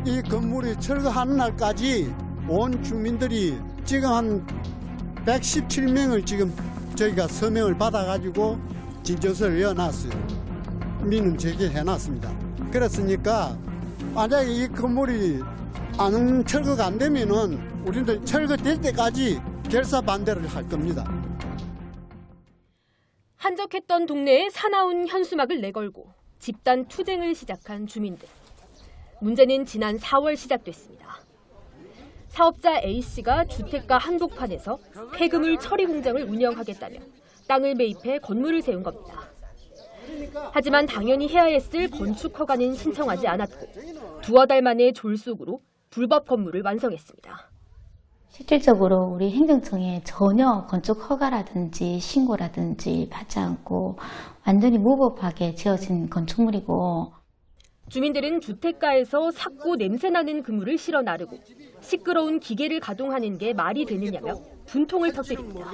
이 건물이 철거하는 날까지 온 주민들이 지금 한 117명을 지금 저희가 서명을 받아가지고 진정서를 넣어놨어요. 민원 제기해놨습니다. 그랬으니까 만약에 이 건물이 안 철거가 안 되면은 우리들 철거될 때까지 결사 반대를 할 겁니다. 한적했던 동네에 사나운 현수막을 내걸고 집단 투쟁을 시작한 주민들. 문제는 지난 4월 시작됐습니다. 사업자 A씨가 주택가 한복판에서 폐기물 처리 공장을 운영하겠다며 땅을 매입해 건물을 세운 겁니다. 하지만 당연히 해야 했을 건축 허가는 신청하지 않았고 두어 달 만에 졸속으로 불법 건물을 완성했습니다. 실질적으로 우리 행정청에 전혀 건축 허가라든지 신고라든지 받지 않고 완전히 무법하게 지어진 건축물이고, 주민들은 주택가에서 삭고 냄새나는 그물을 실어 나르고 시끄러운 기계를 가동하는 게 말이 되느냐며 분통을 터뜨립니다.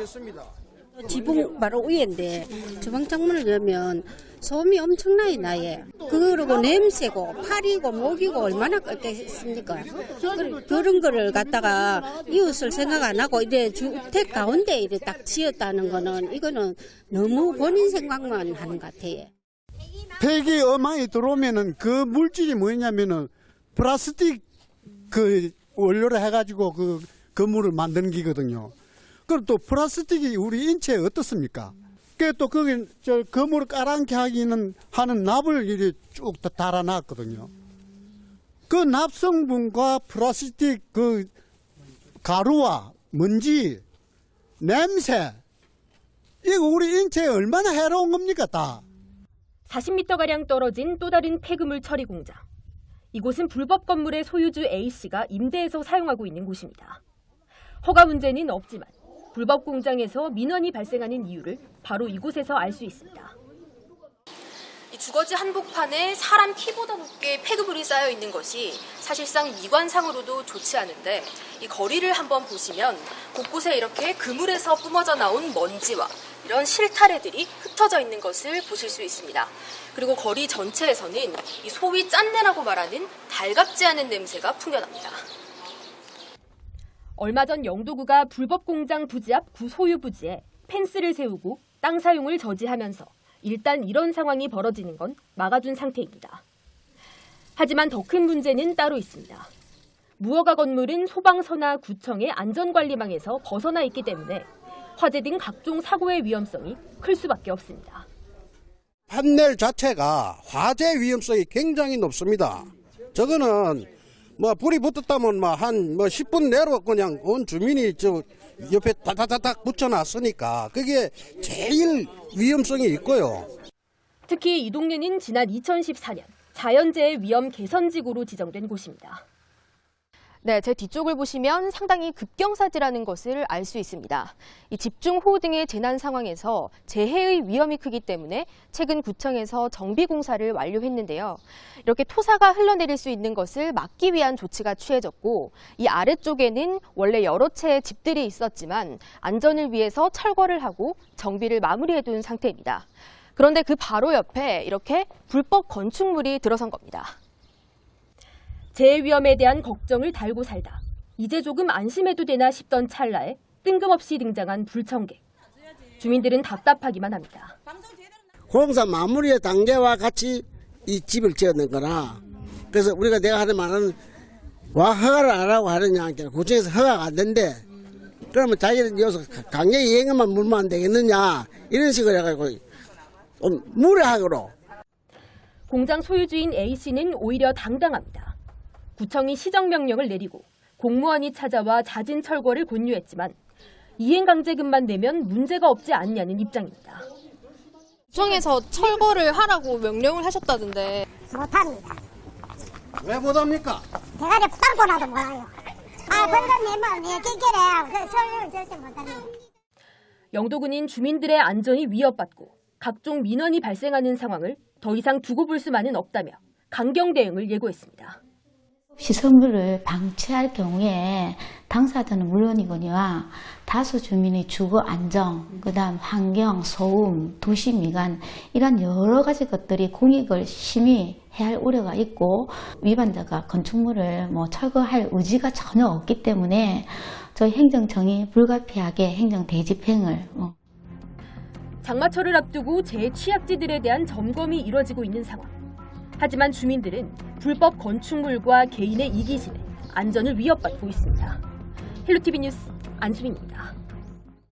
지붕 바로 위인데 주방 창문을 열면 소음이 엄청나게 나요. 그러고 냄새고 파리고 목이고 얼마나 끓겠습니까? 그런 거를 갖다가 이웃을 생각 안 하고 이제 주택 가운데 이렇게 딱 지었다는 거는 이거는 너무 본인 생각만 하는 것 같아요. 폐기 어망이 들어오면은 그 물질이 뭐냐면은 플라스틱 그 원료로 해가지고 그 건물을 만드는 기거든요. 그럼 또 플라스틱이 우리 인체에 어떻습니까? 또 거기 저 건물을 깔아앉게 하는 납을 이렇게 쭉 달아놨거든요. 그 납 성분과 플라스틱 그 가루와 먼지, 냄새, 이거 우리 인체에 얼마나 해로운 겁니까 다. 40m가량 떨어진 또 다른 폐기물 처리 공장. 이곳은 불법 건물의 소유주 A씨가 임대해서 사용하고 있는 곳입니다. 허가 문제는 없지만 불법 공장에서 민원이 발생하는 이유를 바로 이곳에서 알 수 있습니다. 이 주거지 한복판에 사람 키보다 높게 폐기물이 쌓여 있는 것이 사실상 미관상으로도 좋지 않은데, 이 거리를 한번 보시면 곳곳에 이렇게 그물에서 뿜어져 나온 먼지와 이런 실타래들이 흩어져 있는 것을 보실 수 있습니다. 그리고 거리 전체에서는 이 소위 짠내라고 말하는 달갑지 않은 냄새가 풍겨납니다. 얼마 전 영도구가 불법 공장 부지 앞 구소유 부지에 펜스를 세우고 땅 사용을 저지하면서 일단 이런 상황이 벌어지는 건 막아준 상태입니다. 하지만 더 큰 문제는 따로 있습니다. 무허가 건물은 소방서나 구청의 안전관리망에서 벗어나 있기 때문에 화재 등 각종 사고의 위험성이 클 수밖에 없습니다. 판넬 자체가 화재 위험성이 굉장히 높습니다. 저거는 불이 붙었다면 한 10분 내로 그냥 온 주민이 저 옆에 다다다닥 붙여놨으니까 그게 제일 위험성이 있고요. 특히 이 동네는 지난 2014년 자연재해 위험 개선지구로 지정된 곳입니다. 네, 제 뒤쪽을 보시면 상당히 급경사지라는 것을 알 수 있습니다. 이 집중호우 등의 재난 상황에서 재해의 위험이 크기 때문에 최근 구청에서 정비공사를 완료했는데요. 이렇게 토사가 흘러내릴 수 있는 것을 막기 위한 조치가 취해졌고, 이 아래쪽에는 원래 여러 채의 집들이 있었지만 안전을 위해서 철거를 하고 정비를 마무리해둔 상태입니다. 그런데 그 바로 옆에 이렇게 불법 건축물이 들어선 겁니다. 재해 위험에 대한 걱정을 달고 살다 이제 조금 안심해도 되나 싶던 찰나에 뜬금없이 등장한 불청객. 주민들은 답답하기만 합니다. 공사 마무리의 단계와 같이 이 집을 지었는 거라. 그래서 내가 하는 말은 와 허가를 안 하고 하느냐, 구청에서 허가가 안 된대. 그러면 자기는 여기서 강제 이행만 물면 안 되겠느냐, 이런 식으로 해가지고 좀 무례하고로. 공장 소유주인 A씨는 오히려 당당합니다. 구청이 시정명령을 내리고 공무원이 찾아와 잦은 철거를 권유했지만 이행강제금만 내면 문제가 없지 않냐는 입장입니다. 구청에서 철거를 하라고 명령을 하셨다던데. 못합니다. 왜 못합니까? 대가리 빵꾸나도 몰라요. 벌금 내면 끼끼래요. 설명을 절대 못합니다. 영도군인 주민들의 안전이 위협받고 각종 민원이 발생하는 상황을 더 이상 두고 볼 수만은 없다며 강경 대응을 예고했습니다. 시설물을 방치할 경우에 당사자는 물론이거니와 다수 주민의 주거 안정, 그다음 환경, 소음, 도시 미관 이런 여러 가지 것들이 공익을 심히 해할 우려가 있고 위반자가 건축물을 철거할 의지가 전혀 없기 때문에 저희 행정청이 불가피하게 행정 대집행을 장마철을 앞두고 재취약지들에 대한 점검이 이뤄지고 있는 상황. 하지만 주민들은 불법 건축물과 개인의 이기심에 안전을 위협받고 있습니다. 헬로티비 뉴스 안수민입니다.